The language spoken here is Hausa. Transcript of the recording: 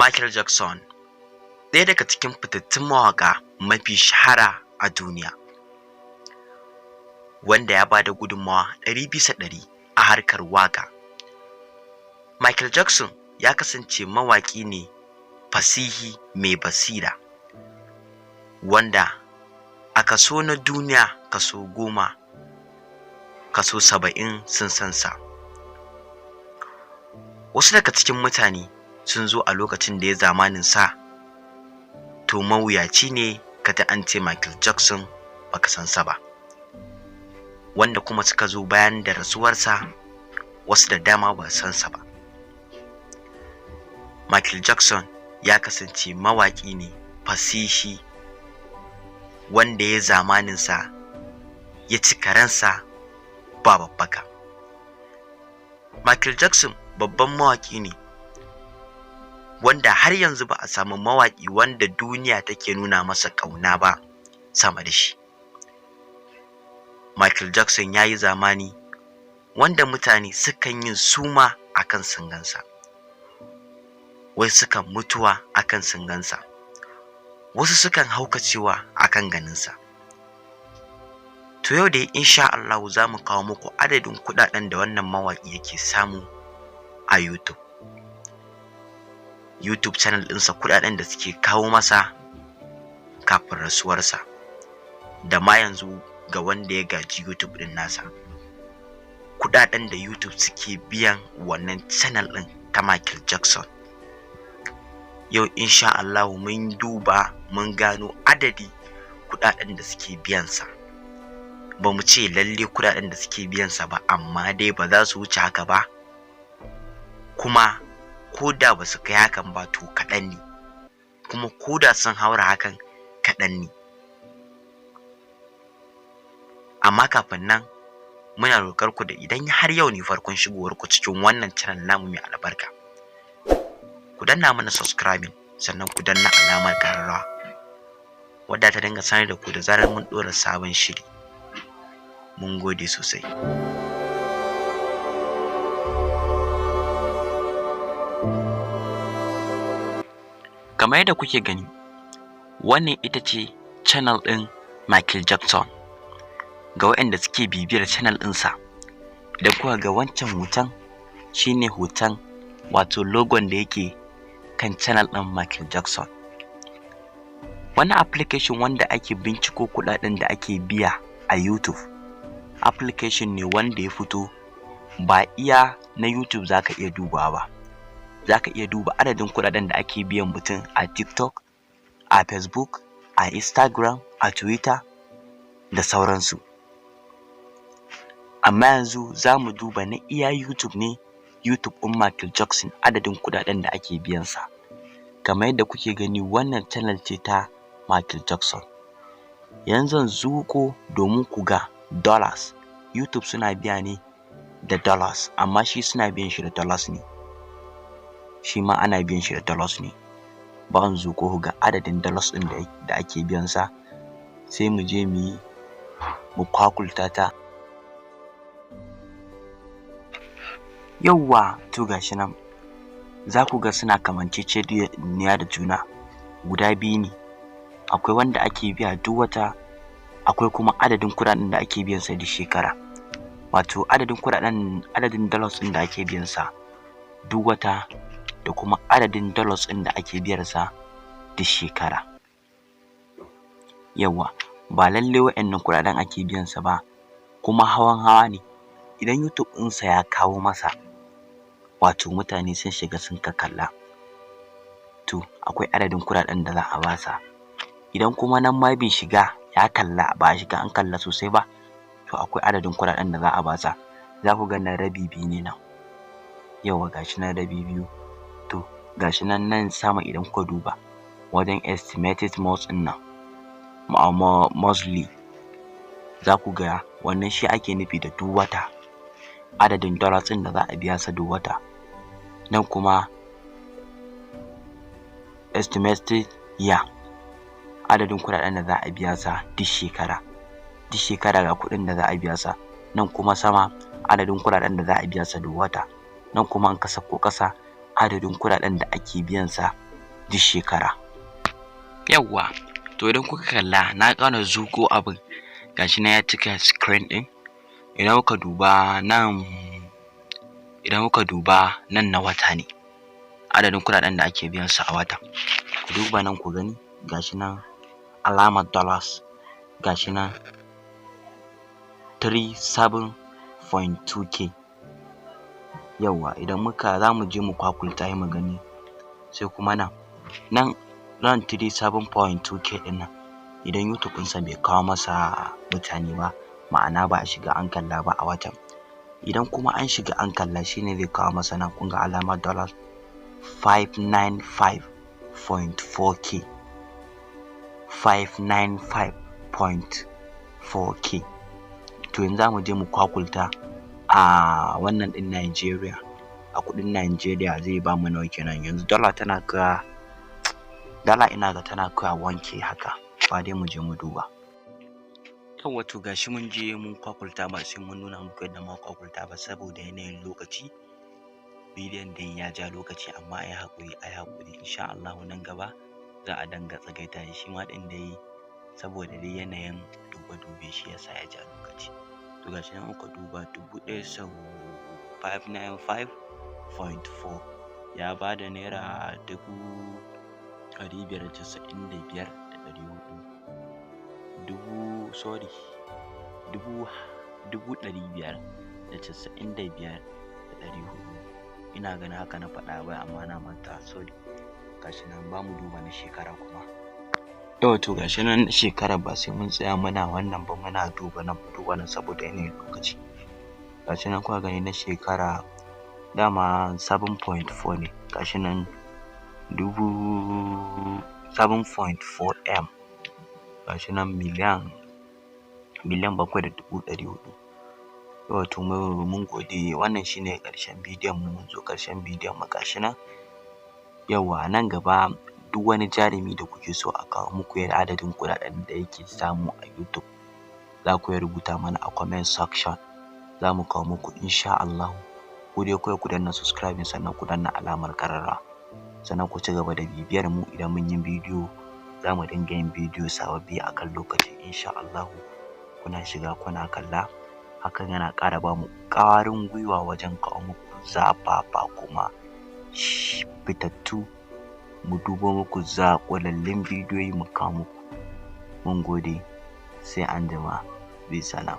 Michael Jackson, ɗaya daga cikin fitattun mawaƙa mafi shahara a duniya, wanda ya bada gudunmawa 100% a harkar waƙa. Michael Jackson ya kasance mawaƙi ne fasihi mai basira, wanda a kaso na duniya kaso 10, kaso 70 sun san sa. Wasu daga cikin mutane sun zo a lokacin da ya zamanin sa, to mawuyaci ne kada an ce Michael Jackson baka san sa ba. Wanda kuma suka zo bayan da rasuwarsa, wasu da dama ba san sa ba. Michael Jackson ya kasance mawaƙi ne fasihi, wanda ya zamanin sa ya ci karensa ba babbaka. Michael Jackson babban mawaƙi ne wanda har yanzu ba a samu mawaƙi wanda duniya take nuna masa ƙauna ba sama da shi. Michael Jackson ya yi zamani wanda mutane sukan yin suma akan sun gansa, wai sukan mutuwa akan sun gansa, wasu sukan haukacewa akan ganinsa. To yau dai insha Allah za mu kawo muku adadin kuɗaɗen da wannan mawaƙi yake samu a YouTube channel ɗinsa, kuɗaɗen da suke kawo masa kafin rasuwarsa, da ma yanzu ga wanda ya gaji YouTube ɗin nasa, kuɗaɗen da YouTube suke biyan wannan channel ɗin ta Michael Jackson. Yau insha Allah mun duba mun gano adadi kuɗaɗen da suke biyansa. Ba mu ce lalle kuɗaɗen da suke biyansa ba, amma dai ba za su wuce haka ba, kuma ko da ba su kai hakan ba to kaɗan ne, kuma ko da sun haura hakan kaɗan ne. Amma kafin nan muna roƙar ku da idan har yau ne farkon shigowar ku cikin wannan channel namu mai albarka, ku danna mana subscribing, sannan ku danna alamar ƙararrawa wadda ta dinga sanar da ku da zarar mun ɗora sabon shiri. Mun gode sosai. Kamar yadda kuke gani, wannan ita ce channel ɗin Michael Jackson. Ga waɗanda suke bibiyar channel ɗinsa, idan kuka ga wancan hoton shine hoton wato logon da yake kan channel ɗin Michael Jackson. Wannan application wanda ake binciko kuɗaɗen da ake biya a YouTube, application ne wanda ya fito ba iya na YouTube zaka iya dubawa ba. Zaka iya duba adadin kuɗaɗen da ake biyan mutum a TikTok, a Facebook, a Instagram, a Twitter da sauransu. Amma yanzu za mu duba na iya YouTube ne, YouTube ɗin Michael Jackson, adadin kuɗaɗen da ake biyansa. Kamar yadda kuke gani, wannan channel ce ta Michael Jackson. Yanzu zan zuƙo domin ku ga dollars. YouTube suna biya ne da dollars, amma shi suna biyan shi da dollars ne. Shi ma ana biyan shi da dollars ne. Ba an zuƙo ku ga adadin dollars ɗin da ake biyansa, sai mu je mu kwakulta ta. Yawwa, to gashi nan za ku ga suna kamanceceniya da juna, guda biyu ne. Akwai wanda ake biya duk wata, akwai kuma adadin kuɗaɗen da ake biyan sa duk shekara. Wato adadin dollars ɗin da ake biyan sa duk wata, da kuma adadin dollars ɗin da ake biyan sa duk shekara. Yawwa, ba lalle wa'annan kuɗaɗen ake biyan sa ba, kuma hawa ne. Idan YouTube ɗinsa ya kawo masa, wato mutane sun shiga sun kalla, to akwai adadin kuɗaɗen da za a basa. Idan kuma nan ma bai shiga ya kalla, ba a shiga an kalla sosai ba, to akwai adadin kuɗaɗen da za a basa. Za ku ga nan rabi biyu ne nan. Yawwa, gashi nan rabi biyu. To gashi nan sama idan kuka duba wajen estimated months ɗin nan, monthly, za ku ga wannan shi ake nufi da duk wata, adadin dollars ɗin da za a biya sa duk wata. Nan kuma estimated year, adadin kuɗaɗen da za a biya sa duk shekara. Duk shekara ga kuɗin da za a biya sa. Nan kuma sama adadin kuɗaɗen da za a biya sa duk wata. Nan kuma an kasa ko ƙasa adadin kuɗaɗen da ake biyan sa duk shekara. Yawwa, to idan kuka kalla na ƙara zuƙo abin gashi nan ya cika screen ɗin. Idan kuka duba nan na wata ne, adadin kuɗaɗen da ake biyan su a wata. Ku duba nan ku gani gashi nan alamar dollars, gashi nan 37.2k. Yawwa, idan za mu je mu kwakulta mu gani, sai kuma nan 37.2k ɗin nan idan YouTube ɗinsa bai kawo masa mutane ba, ma'ana ba a shiga an kalla ba a watan. Idan kuma an shiga an kalla shine zai kawo masa nan kun ga alamar dollars 595.4k. 595.4k. To yanzu za mu je mu kwakulta a wannan ɗin Najeriya, a kuɗin Najeriya zai ba mu nawa kenan. Yanzu dala ina ga tana kaiwa 1k haka, ba dai mu je mu duba. Yawwa, to gashi mun je mun kwakulta, ba sai mun nuna muku yadda muka kwakulta ba saboda yanayin lokaci. Bidiyon dai ya ja lokaci amma ai haƙuri insha Allah nan gaba za a danga tsagaita shi ma ɗin dai saboda dai yanayin dube shi yasa ya ja lokaci. To gashi nan muka duba 1000 sau 595.4 ya bada naira 595,400. Ina ganin haka na faɗa bai amma na manta, sorry. Gashi nan ba mu duba na shekara kuma. Yau to gashi nan na shekara ba sai mun tsaya muna wannan ba, muna duba nan saboda yanayin lokaci. Gashi nan kuka gani na shekara dama 7.4 ne, gashi nan 7.4M, gashi nan miliyan 700,400. Yau to mun gode, wannan shine ƙarshen bidiyon mu, mun zo ƙarshen bidiyon mu gashi nan. Yawwa, nan gaba duk wani jarumi da kuke so a kawo muku adadin kuɗaɗen da yake samu a YouTube, za ku iya rubuta mana a comment section, za mu kawo muku insha Allah. Ku dai kawai ku danna subscribe sannan ku danna alamar ƙararrawa, sannan ku ci gaba da bibiyar mu. Idan mun yi bidiyo za mu dinga yin bidiyo sababbi akan lokaci insha Allah. Kuna shiga kuna kalla, hakan yana ƙara ba mu ƙwarin gwiwa wajen kawo muku zafafa kuma fitattu, mu dubo muku zaƙulallin bidiyoyi mu kawo muku. Mun gode, sai anjima, bi salam.